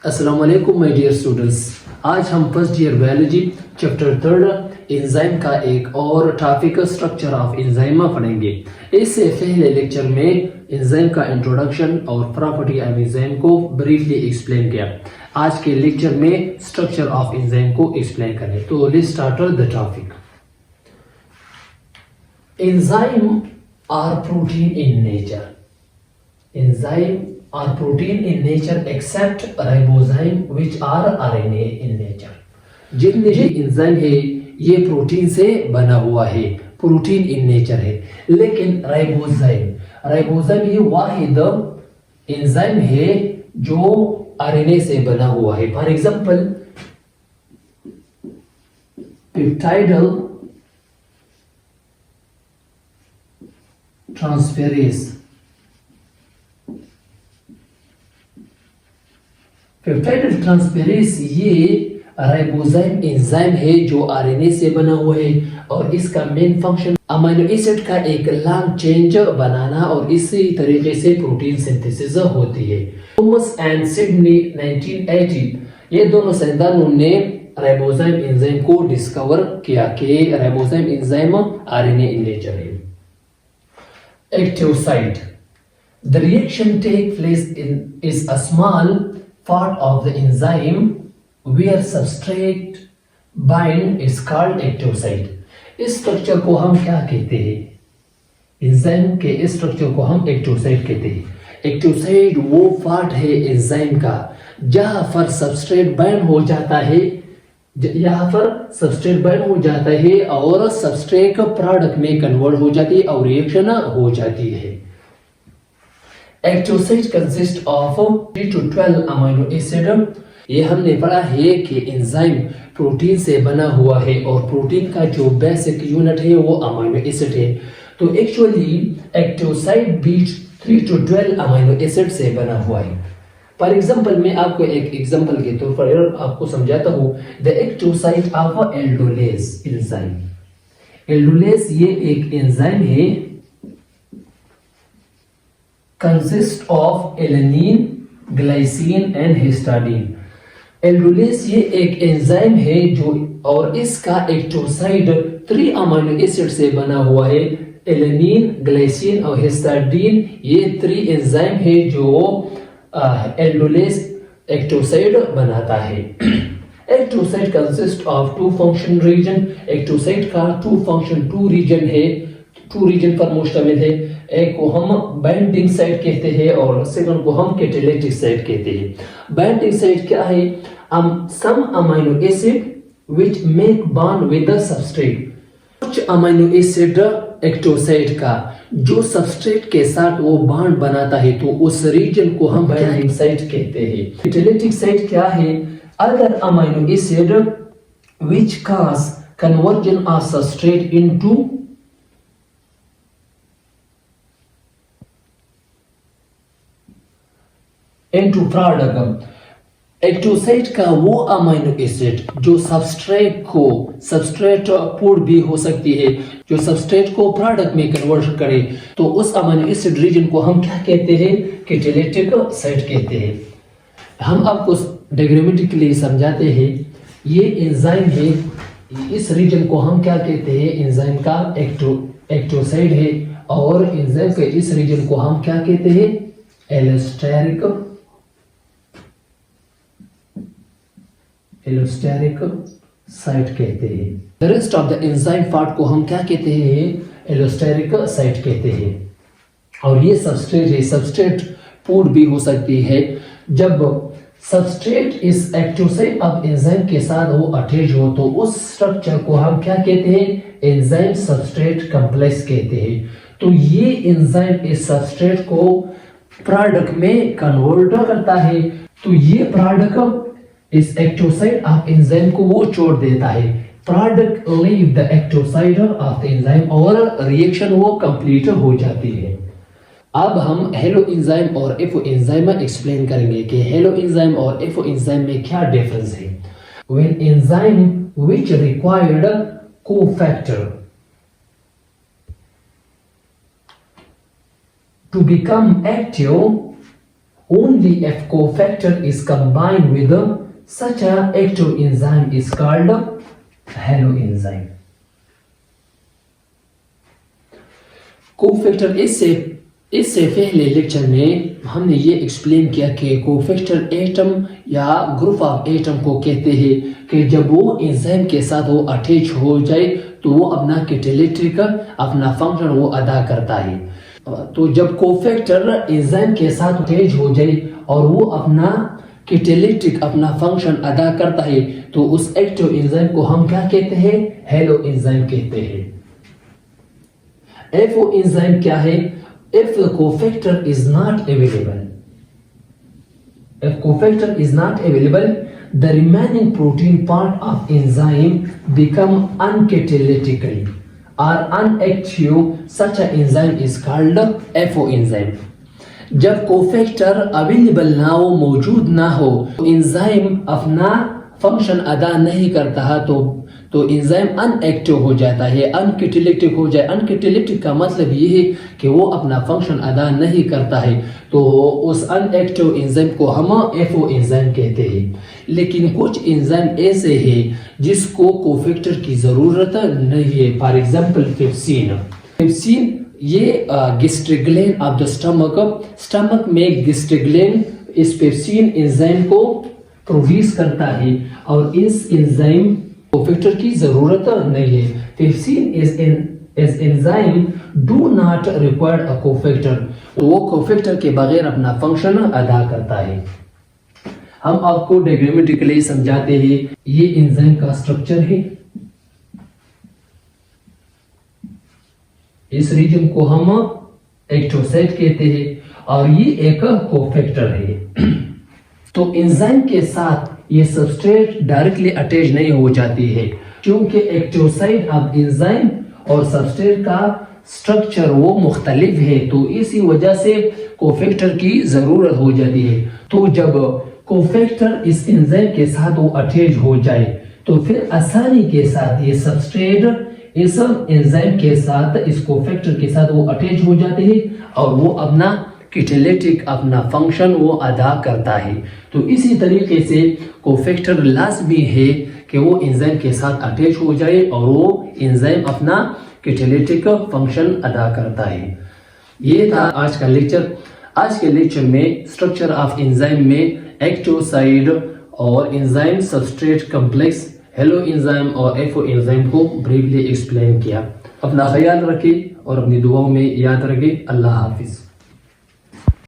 अस्सलाम वालेकुम my dear students. आज हम first year biology chapter 3 enzyme का एक और टॉपिक स्ट्रक्चर ऑफ एंजाइम पढ़ेंगे। इससे पहले लेक्चर में एंजाइम का इंट्रोडक्शन और प्रॉपर्टी ऑफ एंजाइम को ब्रीफली एक्सप्लेन किया। आज के लेक्चर में स्ट्रक्चर ऑफ एंजाइम को एक्सप्लेन करें। तो let's start the topic. Enzyme are protein in nature. Enzyme are protein in nature except ribozyme which are RNA in nature. जितने भी एंजाइम है ये प्रोटीन से बना हुआ है, प्रोटीन इन नेचर है। लेकिन राइबोजाइम ये वाहिद एंजाइम है जो आरएनए से बना हुआ है। For example peptidyl transferase. Peptide transferase ये राइबोजाइम एंजाइम है जो आरएनए से बना हुआ है और इसका मेन फंक्शन अमीनो एसिड का एक लॉन्ग चेंज बनाना और इसी तरीके से प्रोटीन सिंथेसिस होती है। थॉमस एंड सिडनी 1980 ये दोनों साइंसदानों ने राइबोजाइम एंजाइम को डिस्कवर किया कि ribozyme enzyme RNA in nature है। Active site. The reaction take place is a small part of the enzyme where substrate bind is called active site. इस structure को हम क्या कहते हैं? एंजाइम के इस स्ट्रक्चर को हम एक्टिव साइट कहते हैं। एक्टिव साइट वो पार्ट है एंजाइम का जहां पर सबस्ट्रेट बाइंड हो जाता है, यहाँ पर सबस्ट्रेट बाइंड हो जाता है और सबस्ट्रेट प्रोडक्ट में कन्वर्ट हो जाती है और रिएक्शन हो जाती है। Active site consist of 3 to 12 amino acid. ये हमने पढ़ा है कि एंजाइम प्रोटीन से बना हुआ है और प्रोटीन का जो बेसिक यूनिट है वो अमीनो एसिड है। तो एक्चुअली एक्टिव साइट भी 3 to 12 अमीनो एसिड से बना हुआ है। फॉर एग्जांपल मैं आपको एक एग्जांपल के तौर पर आपको समझाता हूँ। The active site of aldolase enzyme. Aldolase ये एक एंजाइम है consist of alanine, glycine and histidine। Aldolase ये एक एंजाइम है जो और इसका एक्टिव साइट 3 अमीनो एसिड से बना हुआ है। एलानिन, ग्लाइसिन और हिस्टिडीन ये 3 एंजाइम है जो एल्डोलेज एक्टिव साइट बनाता है। Active site consist of 2 function region. Active site का 2 रीजन है, 2 रीजन पर मुश्तमिल है। एक को हम बाइंडिंग साइट कहते हैं और सेकंड को हम कैटालिटिक साइट कहते हैं। बाइंडिंग साइट क्या है? Some amino acid which make bond with the substrate. कुछ अमीनो एसिड एक्टिव साइट का जो सबस्ट्रेट के साथ वो बॉन्ड बनाता है तो उस रीजन को हम बाइंडिंग साइट कहते हैं। कैटालिटिक साइट क्या है? अगर amino acid which cause conversion of substrate into product. Active site का वो अमीनो एसिड जो सबस्ट्रेट फूड भी हो सकती है, जो सबस्ट्रेट को प्रोडक्ट में कन्वर्ट करे, तो उस अमीनो एसिड रीजन को हम क्या कहते हैं? कैटालिटिक साइट कहते हैं। हम आपको डायग्रामेटिकली समझाते हैं। ये एंजाइम है, इस रीजन को हम क्या कहते हैं? एंजाइम का एक्टिव साइट है और एंजाइम के इस रीजन को हम क्या कहते हैं? एलोस्टेरिक साइट कहते हैं। The rest of the enzyme part को हम क्या कहते हैं? एलोस्टेरिक साइट कहते हैं। और ये सबस्ट्रेट है, सबस्ट्रेट फूड भी हो सकती है। जब सबस्ट्रेट इस एक्टिव साइट ऑफ एंजाइम के साथ वो अटैच हो तो उस स्ट्रक्चर को हम क्या कहते हैं? एंजाइम सबस्ट्रेट कॉम्प्लेक्स कहते हैं। तो ये एंजाइम इस सबस्ट्रेट को प्रोडक्ट में कन्वर्ट करता है। तो ये प्रोडक्ट इस एक्टिव साइट ऑफ एंजाइम को वो छोड़ देता है। Product leave the active site of the enzyme और रिएक्शन वो कंप्लीट हो जाती है। अब हम हेलो एंजाइम और एफओ एंजाइम एक्सप्लेन करेंगे कि हेलो एंजाइम और एफओ एंजाइम में क्या डिफरेंस है। When enzyme which required cofactor to become active only if cofactor is combined with such a active enzyme is called halo enzyme. Cofactor इससे पहले lecture में हमने ये एक्सप्लेन किया कि कोफैक्टर एटम या ग्रुप ऑफ एटम को कहते हैं कि जब वो एंजाइम के साथ वो अटैच हो जाए तो वो अपना कैटालिटिक अपना फंक्शन वो अदा करता है। तो जब कोफैक्टर एंजाइम के साथ अटैच हो जाए और वो अपना कैटालिटिक अपना फंक्शन अदा करता है तो उस एक्टिव एंजाइम को हम क्या कहते हैं? हेलो एंजाइम कहते हैं। FO enzyme क्या है? If the cofactor is not available, the remaining protein part of enzyme become uncatalytically or unactive. Such an enzyme is called FO enzyme. जब कोफैक्टर अवेलेबल ना हो, मौजूद ना हो, तो एंजाइम अपना फंक्शन अदा नहीं करता है तो एंजाइम अनएक्टिव हो जाता है, अनकैटालिटिक हो जाए। अनकैटालिटिक का मतलब ये है कि वो अपना फंक्शन अदा नहीं करता है, तो उस अनएक्टिव एंजाइम को हम एफओ एंजाइम कहते हैं। लेकिन कुछ एंजाइम ऐसे हैं जिसको कोफैक्टर की ज़रूरत नहीं है। फॉर एग्जांपल पेप्सिन ये गैस्ट्रिग्लैंड ऑफ द स्टमक में गैस्ट्रिग्लैंड इस पेप्सिन एंजाइम को प्रोड्यूस करता है और इस एंजाइम कोफैक्टर की जरूरत नहीं है। Pepsin is enzyme do not require a cofactor, वो कोफैक्टर के बगैर अपना फंक्शन अदा करता है। हम आपको डायग्रामेटिकली समझाते हैं। ये एंजाइम का स्ट्रक्चर है। इस रीजन को हम एक्टिव साइट कहते हैं और ये एक कोफैक्टर है। तो एंजाइम के साथ ये सबस्ट्रेट डायरेक्टली अटैच नहीं हो जाती है क्योंकि एक्टिव साइट ऑफ एंजाइम और सबस्ट्रेट का स्ट्रक्चर वो मुख्तलिफ है, तो इसी वजह से कोफैक्टर की जरूरत हो जाती है। तो जब कोफैक्टर इस एंजाइम के साथ वो अटैच हो जाए तो फिर आसानी के साथ ये सबस्ट्रेट इस एंजाइम के साथ इस कोफैक्टर के साथ वो अटैच हो जाते हैं और वो अपना कैटालिटिक अपना फंक्शन वो अदा करता है। तो इसी तरीके से कोफैक्टर लाजमी है कि वो एंजाइम के साथ अटैच हो जाए और वो एंजाइम अपना कैटालिटिक फंक्शन अदा करता है। ये था आज का लेक्चर। आज के लेक्चर में स्ट्रक्चर ऑफ एंजाइम में एक्टिव साइड और enzyme substrate complex, hello enzyme और एफओ एंजाइम को ब्रीफली एक्सप्लेन किया। अपना ख्याल रखें और अपनी दुआओं में याद रखें। अल्लाह हाफिज।